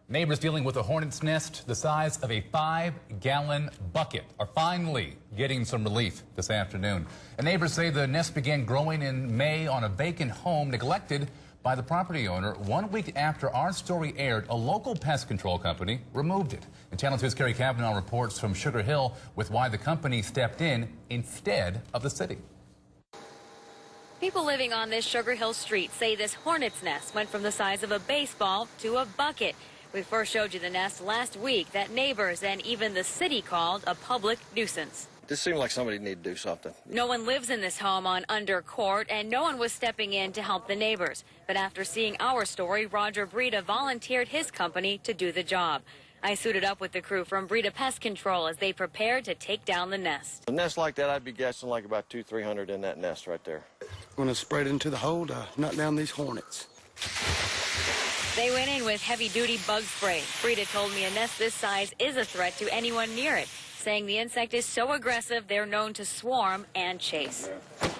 Neighbors dealing with a hornet's nest the size of a 5-gallon bucket are finally getting some relief this afternoon. And neighbors say the nest began growing in May on a vacant home neglected by the property owner. 1 week after our story aired, a local pest control company removed it. And Channel 2's Carrie Cavanaugh reports from Sugar Hill with why the company stepped in instead of the city. People living on this Sugar Hill street say this hornet's nest went from the size of a baseball to a bucket. We first showed you the nest last week that neighbors and even the city called a public nuisance. This seemed like somebody needed to do something. No one lives in this home on Under Court, and no one was stepping in to help the neighbors. But after seeing our story, Roger Breda volunteered his company to do the job. I suited up with the crew from Breda Pest Control as they prepared to take down the nest. A nest like that, I'd be guessing like about 200-300 in that nest right there. I'm going to spray it into the hole to knock down these hornets. They went in with heavy-duty bug spray. Breda told me a nest this size is a threat to anyone near it, saying the insect is so aggressive they're known to swarm and chase.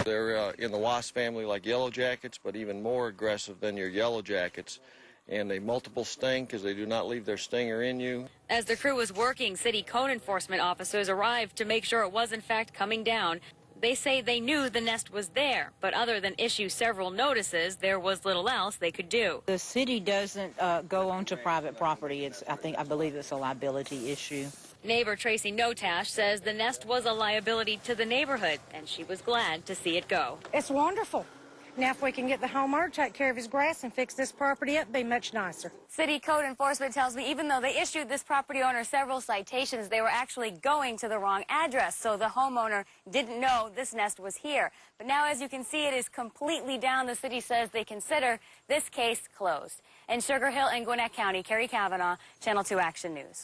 They're in the wasp family like yellow jackets, but even more aggressive than your yellow jackets. And they multiple sting because they do not leave their stinger in you. As the crew was working, city code enforcement officers arrived to make sure it was in fact coming down. They say they knew the nest was there, but other than issue several notices, there was little else they could do. The city doesn't go onto private property. I believe it's a liability issue. Neighbor Tracy Notash says the nest was a liability to the neighborhood, and she was glad to see it go. It's wonderful. Now, if we can get the homeowner to take care of his grass and fix this property up, it'd be much nicer. City code enforcement tells me even though they issued this property owner several citations, they were actually going to the wrong address, so the homeowner didn't know this nest was here. But now, as you can see, it is completely down. The city says they consider this case closed. In Sugar Hill and Gwinnett County, Carrie Cavanaugh, Channel 2 Action News.